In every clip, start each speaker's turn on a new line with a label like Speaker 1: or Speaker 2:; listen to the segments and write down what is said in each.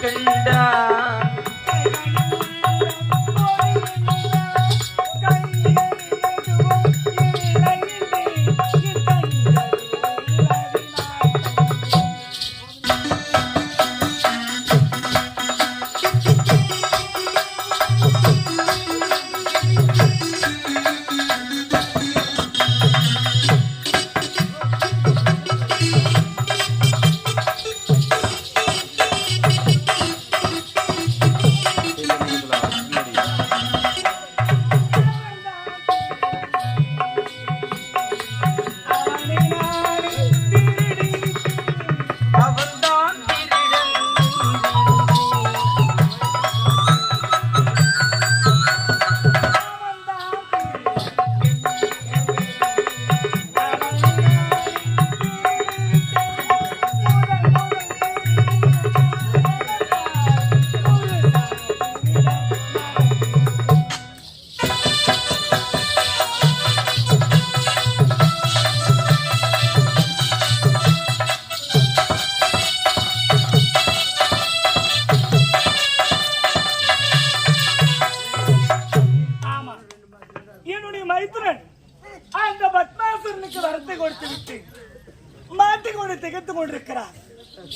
Speaker 1: கண்டான்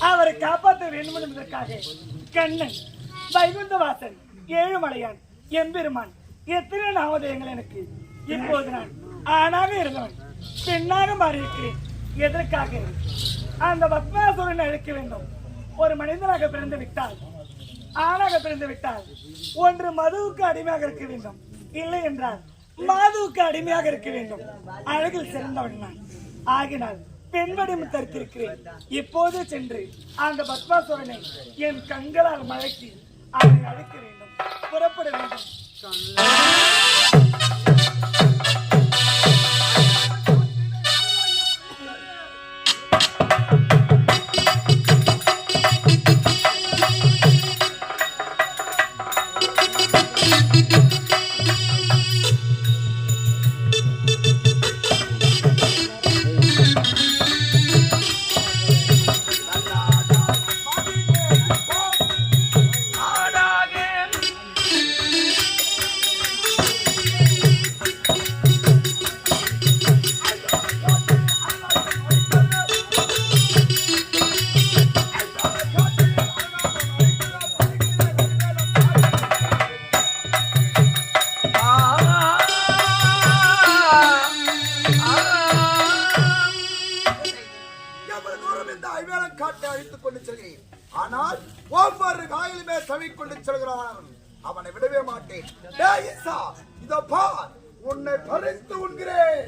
Speaker 1: அவரை காப்பாற்ற வேண்டும் என்பதற்காக கண்ணன், வைகுந்தவாசன், ஏழுமலையான், எம்பெருமான் எத்தனை நாமதேயங்கள் எனக்கு. இப்போது நான் ஆணாக இருந்தவன் பெண்ணாக மாறியிருக்கிறேன். எதற்காக? அந்த பத்மாசுரனை அழைக்க வேண்டும். ஒரு மனிதனாக பிறந்து விட்டால், ஆணாக பிறந்து விட்டால் ஒன்று மதுவுக்கு அடிமையாக இருக்க வேண்டும், இல்லை என்றால் மாதுவுக்கு அடிமையாக இருக்க வேண்டும். அழகில் சிறந்தவன் நான். ஆகினால் பெண்வடிவம் தரித்திருக்கிறேன். இப்போது சென்று அந்த பத்மாசுரனை என் கண்களால் மழக்கி அவனை அழைக்க வேண்டும். புறப்பட வேண்டும். ஆனால் ஒவ்வொரு காயிலுமே தவிக்கொண்டு செல்கிறான். அவனை விடவே மாட்டேன். இதோ பார், உன்னை பறித்து உண்கிறேன்.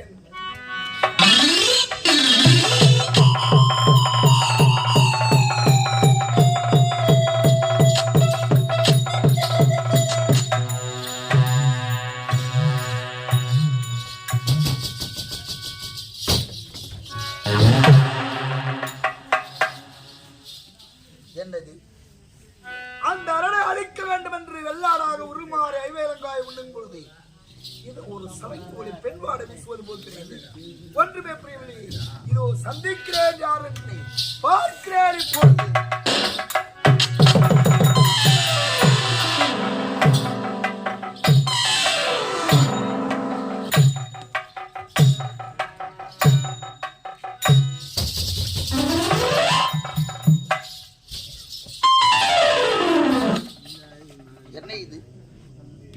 Speaker 1: அந்த அரணை அழிக்க வேண்டும் என்று வெள்ளாடாக உருமாறி ஐவேலங்காய் உண்ணும் பொழுது இது ஒரு சபைக்கு பெண்வாட வீசுவது போல் தெரிகிறது. ஒன்றுமே புரியவில்லை. இதோ சந்திக்கிறேன் யார் என்று பார்க்கிறேன். இப்பொழுது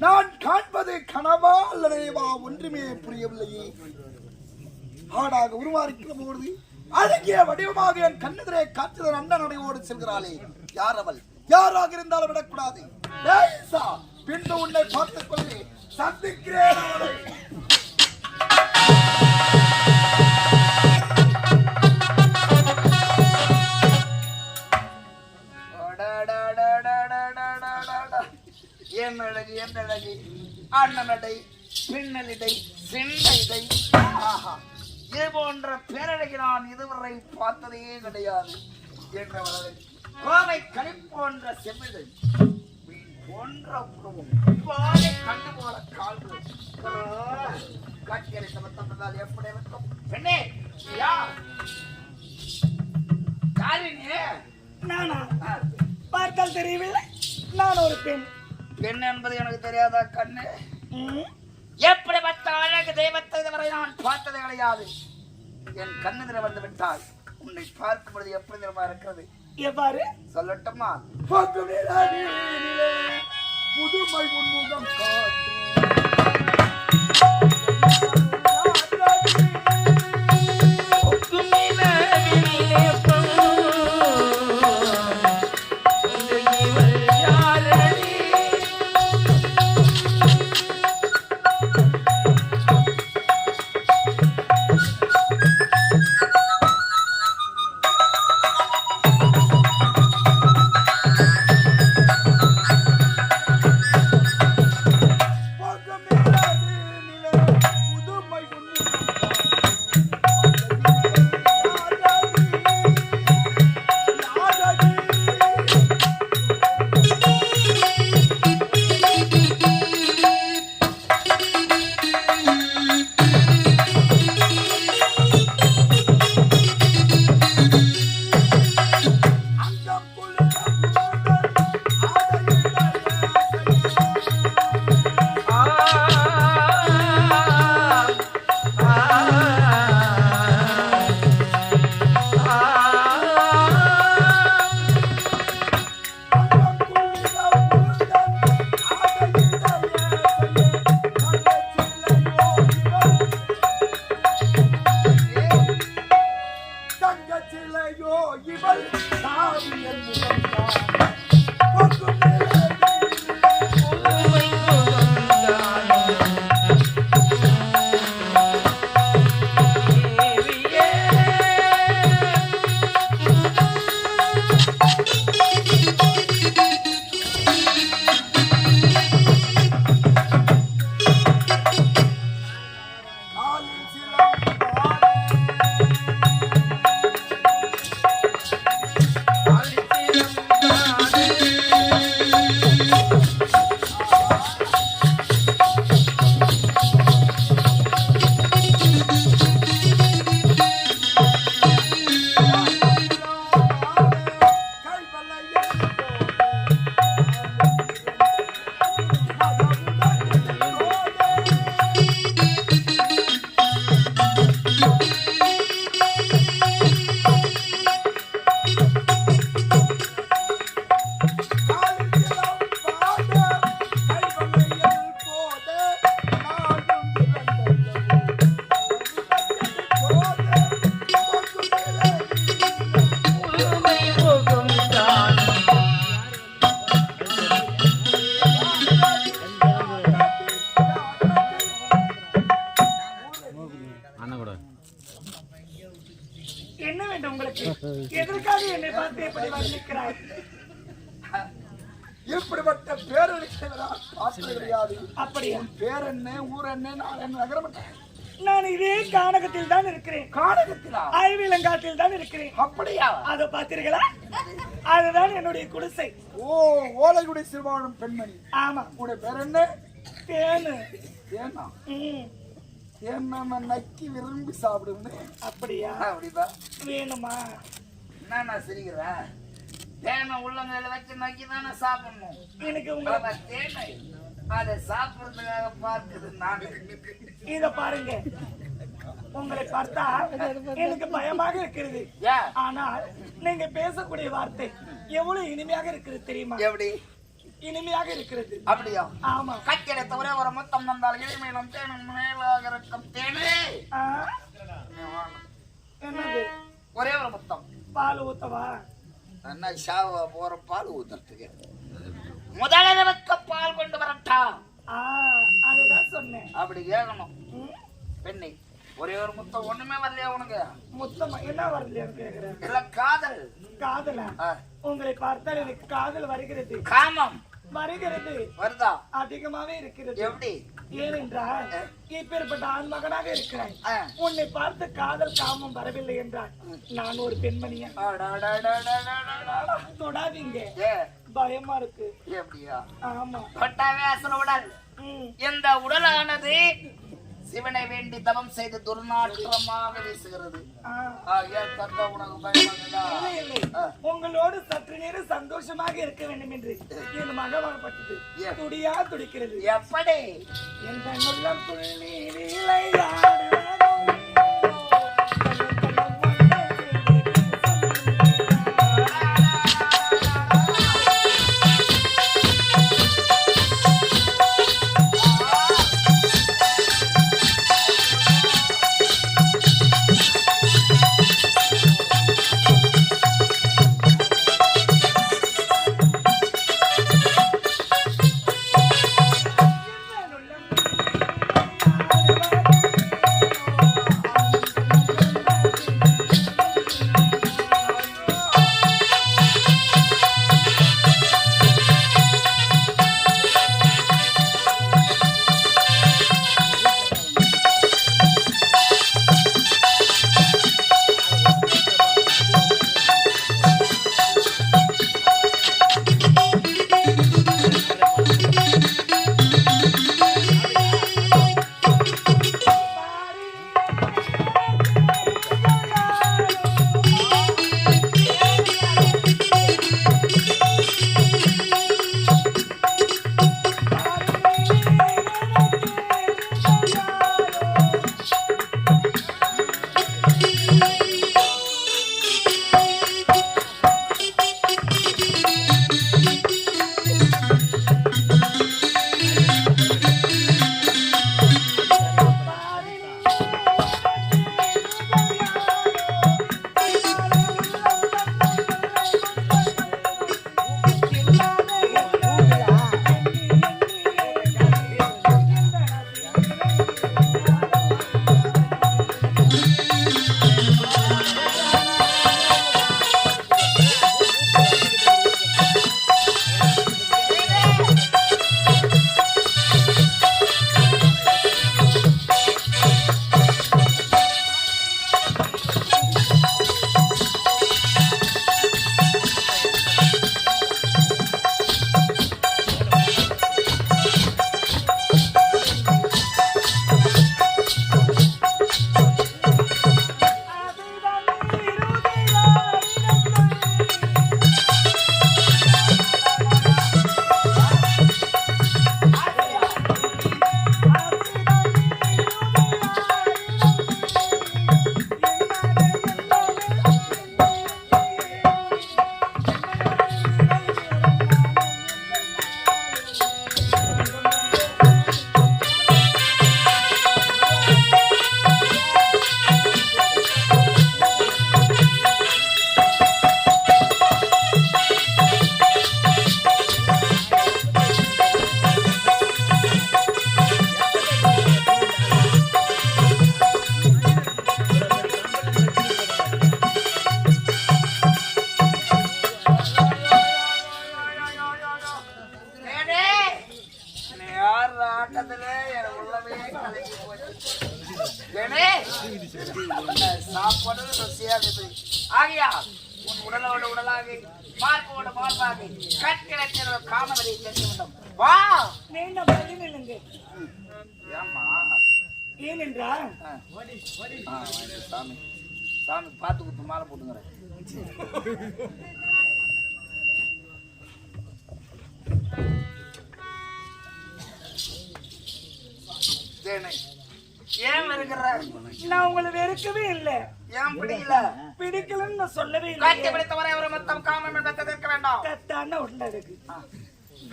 Speaker 1: நான் காண்பது கனவா அல்லதேவா ஒன்றுமே புரியவில்லையே. ஆடாக உருமாறிக்கிற போது அழகிய வடிவமாக என் கண்ணெதிரே காற்றுதல் அண்ணனோடு செல்கிறாளே, யார் அவள்? யாராக இருந்தாலும் விடக்கூடாது. பின்பு உன்னை பார்த்துக் கொள்ளி சந்திக்கிறேன். என்னழகு என்னழகு, அண்ணனடை, பின்னலிடை, சென்னைடை, இது போன்ற பேரழகி நான் இதுவரை பார்த்ததே கிடையாது என்றவர்கள். கோவை கனி போன்ற செவ்விடை, மீன் போன்ற உருவம், கண்டு போல கால்கள், காட்சியரை சமர்த்தப்பட்டால் எப்படி இருக்கும்? பெண்ணே, யார்? யாரினே? நானா? பார்த்த பார்த்தால் தெரியவில்லை, நான் ஒரு பெண்.
Speaker 2: பெண் என்பது எனக்கு தெரியாதா கண்ணு? எப்படிப்பட்ட அழகு தெய்வத்தை இதுவரை நான் பார்த்தது கிடையாது. என் கண்ணு வந்து விட்டால் உன்னை பார்க்கும் பொழுது எப்படி தினமா இருக்கிறது?
Speaker 1: எவ்வாறு
Speaker 2: சொல்லட்டுமா?
Speaker 1: புதுமை முன்முகம் என்ன வேண்டும் உங்களுக்கு? எதற்காக என்னை பார்த்து எப்படி வர்ணிக்கிறாய்?
Speaker 2: இப்படிப்பட்ட பேரழிக்கிறதா பார்த்தது கிடையாது.
Speaker 1: அப்படியா?
Speaker 2: பேர் என்ன, ஊர் என்ன, நான் என்ன நகரம்?
Speaker 1: நான் இதே கானகத்தில் தான் இருக்கிறேன்.
Speaker 2: கானகத்திலா?
Speaker 1: ஐவிலங்காட்டில் தான் இருக்கிறேன்.
Speaker 2: அப்படியா?
Speaker 1: அதை பார்த்தீர்களா? அதுதான் என்னுடைய குடிசை.
Speaker 2: ஓ, ஓலைகுடி சிறுவாழும் பெண்மணி.
Speaker 1: ஆமா.
Speaker 2: உடைய பேர் என்ன?
Speaker 1: தேனு.
Speaker 2: தேனா? தேனா நக்கி விரும்பி சாப்பிடுவேன்.
Speaker 1: அப்படியா?
Speaker 2: அப்படிதான்
Speaker 1: வேணுமா?
Speaker 2: என்ன சிரிக்கிற? தேனை உள்ளங்கையில வச்சு நக்கி தானே சாப்பிடணும்.
Speaker 1: எனக்கு உங்களை
Speaker 2: தேனை அதை சாப்பிடுறதுக்காக பார்க்குது நான்.
Speaker 1: இத பாருங்க, உங்களை பார்த்தா எனக்கு பயமாக இருக்கிறது. ஆனால் நீங்க பேசக்கூடிய வார்த்தை எவ்வளவு இனிமையாக இருக்கிறது தெரியுமா?
Speaker 2: எப்படி
Speaker 1: இனிமையாக இருக்கிறது?
Speaker 2: அப்படியா?
Speaker 1: ஆமா.
Speaker 2: கட்டிட தவிர ஒரு மொத்தம் தந்தால் இனிமையிலும் தேனும் மேலாக இருக்கும். தேனே
Speaker 1: என்னது?
Speaker 2: ஒரே ஒரு மொத்தம்
Speaker 1: பால் ஊத்தவா?
Speaker 2: என்ன ஷாவா போற பால் ஊத்துறதுக்கு முதலமைக்க பால் கொண்டு வரட்டா?
Speaker 1: அதுதான் சொன்னேன்.
Speaker 2: அப்படி கேட்கணும் பெண்ணை. ஒரே ஒரு முத்தம் ஒண்ணுமே வரலையா உனக்கு?
Speaker 1: முத்தமா என்ன வரலையா கேக்குறேன்.
Speaker 2: இல்ல காதல்.
Speaker 1: காதலா? உங்களை பார்த்தால் எனக்கு காதல் வருகிறது.
Speaker 2: காமம்
Speaker 1: வருகிறது.
Speaker 2: வருதா?
Speaker 1: அதிகமாவே இருக்கிறது.
Speaker 2: எப்படி?
Speaker 1: ஏனென்றால் இப்பேற்பட்ட ஆண் மகனாக இருக்கிறாய். உன்னை பார்த்து காதல் காமம் வரவில்லை என்றால் நான் ஒரு பெண்மணியா? தொடாதீங்க, பயமா இருக்கு.
Speaker 2: எப்படியா?
Speaker 1: ஆமா.
Speaker 2: தொட்டாவே அசல உடல். இந்த உடலானது சிவனை வேண்டி தவம் செய்து துர்நாற்றமாக வீசுகிறது.
Speaker 1: ஆ.
Speaker 2: ஏன் தந்த உனக்கு பயமாகுதா?
Speaker 1: இல்லை, இல்லை. உங்களோடு சற்று நேரம் சந்தோஷமாக இருக்க வேண்டும் என்று என் மகவாழ்பட்டது துடியா துடிக்கிறது.
Speaker 2: எப்படி
Speaker 1: என் உள்ளம் துள்ளி விளையாடுவதும்
Speaker 2: சாப்பாடு ருசியாகுது. ஆகையால் உன் உடலோடு உடலாகி பார்ப்போடு பார்ப்பாகி கட்டிடத்தில் காமவரை சென்று விட்டோம். வா
Speaker 1: நீண்ட பதில் இல்லைங்க.
Speaker 2: ஏம்மா
Speaker 1: ஏனென்றால்
Speaker 2: சாமி சாமி பார்த்து கொடுத்து மாலை போட்டுங்கிறேன். ஏன் இருக்கிற?
Speaker 1: நான் உங்களை வெறுக்கவே இல்லை.
Speaker 2: ஏன் பிடிக்கல?
Speaker 1: பிடிக்கலன்னு நான் சொல்லவே இல்லை.
Speaker 2: காட்சி பிடித்தவரை ஒரு மொத்தம் காமம் இருக்க வேண்டாம்.
Speaker 1: கத்தான உள்ள இருக்கு,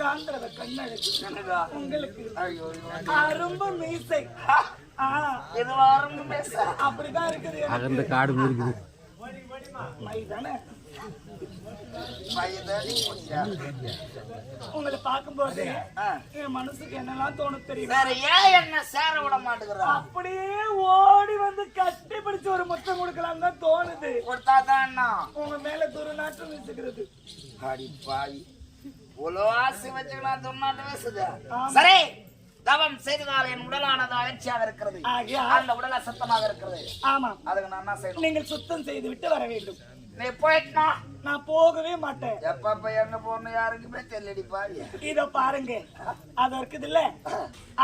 Speaker 1: காந்தரவ கண்ணழகு உங்களுக்கு ரொம்ப மீசை அப்படிதான் இருக்குது.
Speaker 3: அகந்த காடு இருக்குது.
Speaker 1: உங்களை பார்க்கும்போது என் மனசுக்கு என்னெல்லாம் தோணும் தெரியும்.
Speaker 2: என்ன சேர விட மாட்டேங்கிறா?
Speaker 1: அப்படியே ஓடி வந்து கட்டி பிடிச்சு ஒரு முத்தம் கொடுக்கலாம் தான் தோணுது.
Speaker 2: கொடுத்தாதான்
Speaker 1: உங்க மேல துர்நாற்றம் வீசுகிறது.
Speaker 2: அடிப்பாய் ஆசை வச்சுக்கலாம் துர்நாற்றம் வீசுது. சரி, தவம் செய்ததால் என் உடலானது அலட்சியாக இருக்கிறது, அந்த உடல் அசுத்தமாக இருக்கிறது.
Speaker 1: ஆமா,
Speaker 2: அதுக்கு நான் என்ன செய்யணும்?
Speaker 1: நீங்கள் சுத்தம் செய்து விட்டு வர வேண்டும்.
Speaker 2: நீ போயிட்டா
Speaker 1: நான் போகவே மாட்டேன்.
Speaker 2: எப்ப எங்க போன யாருக்குமே தெரியலடி பாரு.
Speaker 1: இதோ பாருங்க, அது இருக்குது இல்ல,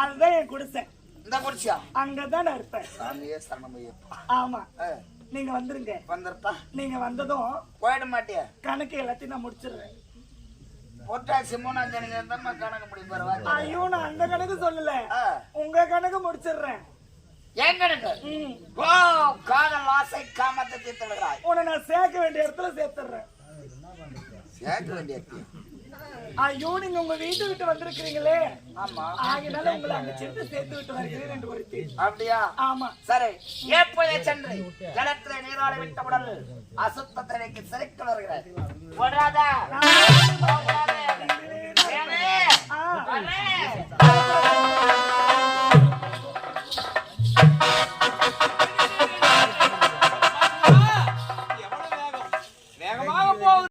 Speaker 1: அதுதான் என் குடிசை.
Speaker 2: இந்த குடிச்சியா
Speaker 1: அங்கதான் நான் இருப்பேன்.
Speaker 2: சாமியே சரணமையப்பா.
Speaker 1: ஆமா, நீங்க வந்துருங்க.
Speaker 2: வந்துருப்பா.
Speaker 1: நீங்க வந்ததும்
Speaker 2: போயிட மாட்டியா?
Speaker 1: கணக்கு எல்லாத்தையும் நான் முடிச்சிடுறேன்.
Speaker 2: பொட்டாசி மூணாஞ்சனிங்க இருந்தா கணக்கு முடியும் பாரு.
Speaker 1: ஐயோ, நான் அந்த கணக்கு சொல்லல, உங்க கணக்கு முடிச்சிடுறேன்.
Speaker 2: என் கணக்கு? ஓ, காதல் ஆசை காமத்தை தீர்த்து விடுறாய்.
Speaker 1: உன்னை நான் சேர்க்க வேண்டிய இடத்துல சேர்த்துடுறேன்.
Speaker 2: சேர்க்க வேண்டிய இடத்துல?
Speaker 1: ஐயோ, நீங்க உங்க வீட்டு விட்டு வந்திருக்கிறீங்களே.
Speaker 2: ஆமா.
Speaker 1: ஆகினால உங்களை அங்க சென்று சேர்த்து விட்டு வருகிறேன் என்று ஒருத்தி.
Speaker 2: அப்படியா?
Speaker 1: ஆமா.
Speaker 2: சரி, எப்போதே சென்று ஜலத்திலே நீராடி விட்ட உடல் அசுத்தத்தை சிறைக்கு வருகிறார்.